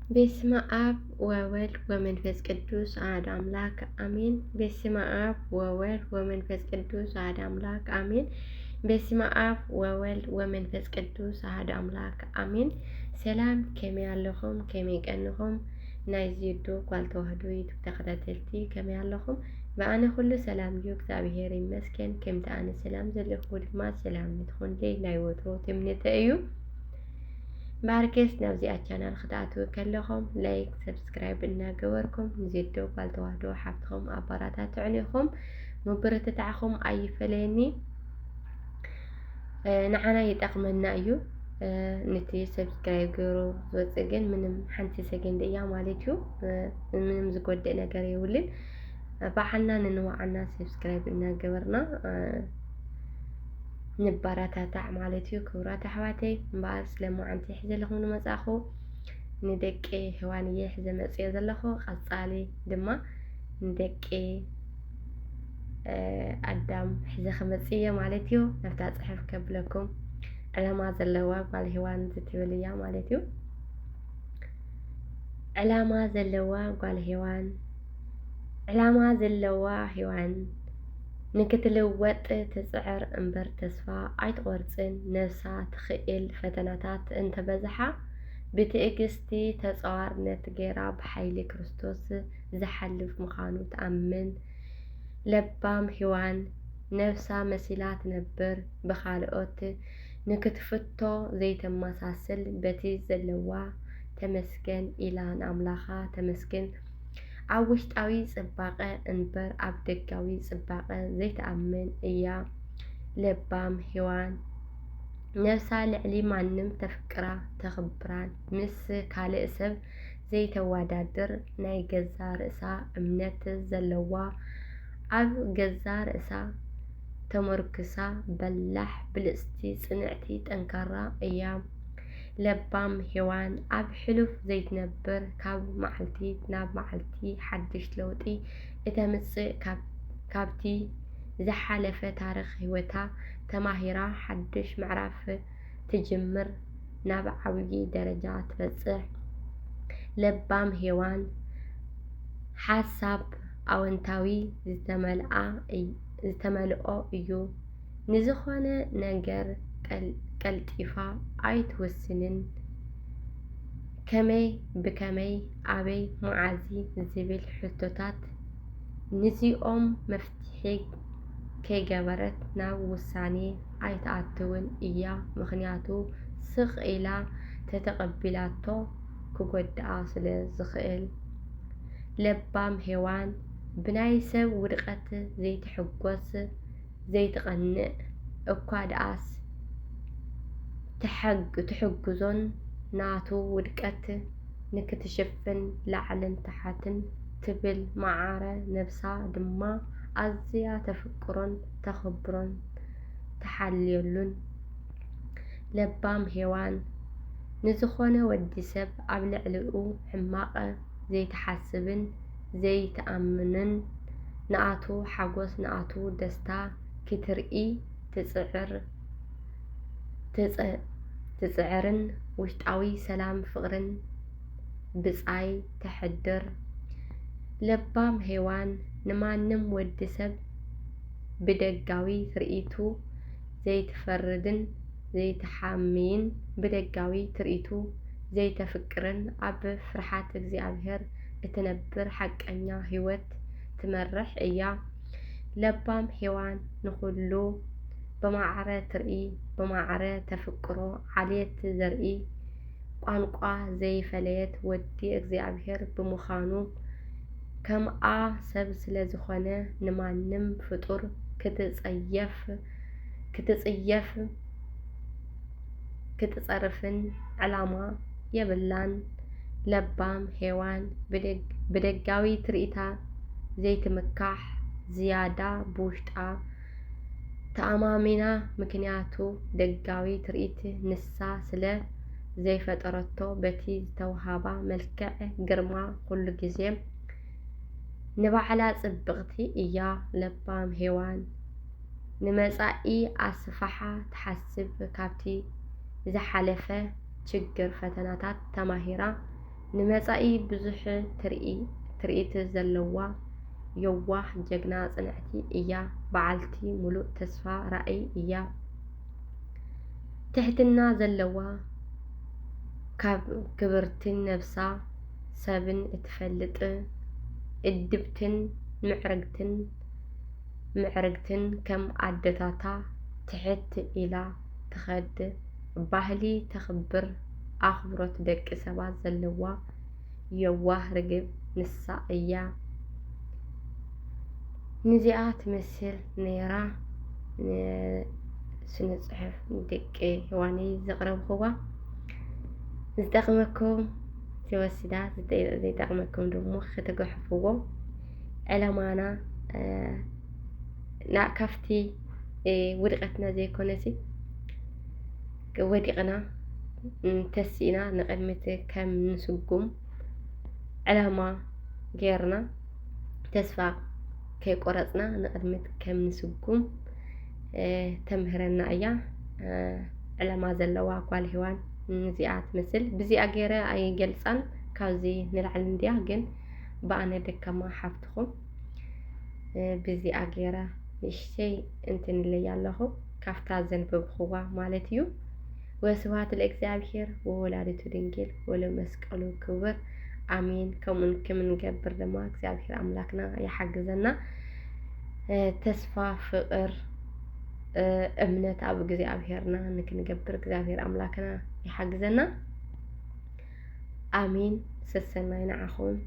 በስመ አብ ወወልድ ወመንፈስ ቅዱስ አሐዱ አምላክ አሜን። በስመ አብ ወወልድ ወመንፈስ ቅዱስ አሐዱ አምላክ አሜን። በስመ አብ ወወልድ ወመንፈስ ቅዱስ አሐዱ አምላክ አሜን። ሰላም ከመይ ኣለኹም? ከመይ ቀንኹም? ናይ ዚዱ ጓል ተዋህዶ ዩቱብ ተኸታተልቲ ከመይ ኣለኹም? ብኣነ ኩሉ ሰላም እዩ፣ እግዚአብሔር ይመስገን። ከምቲ ኣነ ሰላም ዘለኹ ድማ ሰላም ንትኹንለይ ናይ ወትሮ ትምኒተ እዩ። ባርኬስ ናብዚኣ ቻናል ክትኣትዉ ከለኹም ላይክ ሰብስክራይብ እናገበርኩም ንዜዶ ጓል ተዋህዶ ሓፍትኹም ኣባራታትዑን ኢኹም ምብርትታዕኹም ኣይፈለየኒ። ንዓና ይጠቕመና እዩ። ነቲ ሰብስክራይብ ገይሩ ዝወፅእ ግን ምንም ሓንቲ ሰገንድ እያ ማለት እዩ። ምንም ዝጎድእ ነገር የብልን። ባዕልና ንንዋዓና ሰብስክራይብ እናገበርና ንባራታታዕ ማለት እዩ። ክቡራት ኣሕዋተይ እምበኣር ስለማዓንቲ ሕዘ ለኹም ንመጻኹ ንደቂ ሔዋንየ ሕዘ መጽየ ዘለኹ ቐጻሊ ድማ ንደቂ ኣዳም ሕዘ ኽመጽየ ማለት እዩ። ናብታ ጽሕፍ ከብለኩም ዕላማ ዘለዋ ጓል ሔዋን ዝትብል እያ ማለት እዩ። ዕላማ ዘለዋ ጓል ሔዋን ዕላማ ዘለዋ ሔዋን ንክትልወጥ ትጽዕር እምበር ተስፋ ኣይትቖርጽን። ነፍሳ ትኽእል ፈተናታት እንተበዝሓ ብትዕግስቲ ተጸዋርነት ገይራ ብሓይሊ ክርስቶስ ዝሓልፍ ምዃኑ ተኣምን። ለባም ሔዋን ነፍሳ መሲላ ትነብር ብኻልኦት ንክትፍቶ ዘይተመሳስል በቲ ዘለዋ ተመስገን ኢላ ንኣምላኻ ተመስግን። ኣብ ውሽጣዊ ጽባቐ እንበር ኣብ ደጋዊ ጽባቐ ዘይተኣምን እያ። ለባም ሔዋን ነፍሳ ልዕሊ ማንም ተፍቅራ ተኽብራን ምስ ካልእ ሰብ ዘይተወዳድር ናይ ገዛ ርእሳ እምነት ዘለዋ ኣብ ገዛ ርእሳ ተመርኩሳ በላሕ ብልጽቲ ጽንዕቲ ጠንካራ እያ። ለባም ሔዋን ኣብ ሕሉፍ ዘይትነብር ካብ መዓልቲ ናብ መዓልቲ ሓድሽ ለውጢ እተምጽእ ካብቲ ዝሓለፈ ታሪኽ ህይወታ ተማሂራ ሓድሽ ምዕራፍ ትጅምር ናብ ዓብዪ ደረጃ ትበጽሕ። ለባም ሔዋን ሓሳብ ኣወንታዊ ዝተመልኦ እዩ። ንዝኾነ ነገር ቀልጢፋ ኣይትወስንን። ከመይ ብከመይ ኣበይ መዓዚ ዝብል ሕቶታት ንዚኦም መፍትሒ ከይገበረት ናብ ውሳኔ ኣይትኣትውን እያ። ምኽንያቱ ስቕ ኢላ ተተቐቢላቶ ክጐድኣ ስለ ዝኽእል። ለባም ሔዋን ብናይ ሰብ ውድቀት ዘይትሕጐስ ዘይትቐንዕ እኳ ደኣስ ትሕግዞን ናቱ ውድቀት ንክትሽፍን ላዕልን ታሕትን ትብል መዓረ ነፍሳ ድማ ኣዝያ ተፍቅሮን ተኽብሮን ተሓልየሉን። ለባም ሔዋን ንዝኾነ ወዲ ሰብ ኣብ ልዕሊኡ ሕማቕ ዘይትሓስብን ዘይትኣምንን ንኣቱ ሓጐስ ንኣቱ ደስታ ክትርኢ ትጽዕርን ውሽጣዊ ሰላም ፍቕርን ብጻይ ተሕድር። ለባም ሔዋን ንማንም ወዲ ሰብ ብደጋዊ ትርኢቱ ዘይትፈርድን ዘይትሓምይን ብደጋዊ ትርኢቱ ዘይተፍቅርን ኣብ ፍርሓት እግዚኣብሔር እትነብር ሓቀኛ ህይወት ትመርሕ እያ። ለባም ሔዋን ንኹሉ ብማዕረ ትርኢ ብማዕረ ተፍቅሮ ዓልየት ዘርኢ ቋንቋ ዘይፈለየት ወዲ እግዚኣብሔር ብምዃኑ ከምኣ ሰብ ስለ ዝኾነ ንማንም ፍጡር ክትጸርፍን ዕላማ የብላን። ለባም ሔዋን ብደጋዊ ትርኢታ ዘይትምካሕ ዝያዳ ብውሽጣ ተኣማሚና፣ ምክንያቱ ደጋዊ ትርኢት ንሳ ስለ ዘይፈጠረቶ በቲ ዝተውሃባ መልክዕ ግርማ ኩሉ ግዜ ንባዕላ ጽብቕቲ እያ። ለባም ሔዋን ንመጻኢ ኣስፋሓ ትሓስብ፣ ካብቲ ዝሓለፈ ችግር ፈተናታት ተማሂራ ንመጻኢ ብዙሕ ትርኢት ዘለዋ የዋህ ጀግና ጽንዕቲ እያ በዓልቲ ሙሉእ ተስፋ ራእይ እያ ትሕትና ዘለዋ ካብ ክብርትን ነብሳ ሰብን እትፈልጥ እድብትን ምዕርግትን ከም ኣደታታ ትሕት ኢላ ትኸድ ባህሊ ተኽብር ኣኽብሮት ደቂ ሰባት ዘለዋ የዋህ ርግብ ንሳ እያ ንዚኣ ትመስል ነይራ ስነ ጽሑፍ ደቂ ሔዋነይ ዘቕረብኽዋ ዝጠቕመኩም ተወሲዳ ዘይጠቕመኩም ደግሞ ክትገሕፍዎ ዕላማና ካፍቲ ውድቀትና ዘይኮነሲ ወዲቕና ተሲእና ንቕድሚት ከም ንስጉም ዕላማ ጌርና ተስፋ ከይቆረፅና ንቕድሚት ከም ንስጉም ተምህረና እያ ዕላማ ዘለዋ ጓል ሔዋን ንዚኣ ትመስል ብዚኣ ገይረ ኣይገልፃን ካብዚ ንላዕሊ እንድያ ግን ብኣነ ደካማ ሓፍትኹም ብዚኣ ገይረ ንእሽተይ እንትንለይ ኣለኹ ካፍታ ዘንበብኽዋ ማለት እዩ ወስብሐት ለእግዚአብሔር ወወላዲቱ ድንግል ወለመስቀሉ ክቡር አሜን። ከምኡን ከምንገብር ድማ እግዚአብሔር አምላክና ይሓግዘና ተስፋ ፍቅር እምነት ኣብ እግዚአብሔርና ንክንገብር እግዚአብሔር አምላክና ይሓግዘና አሜን። ሰሰናይ ንዓኹም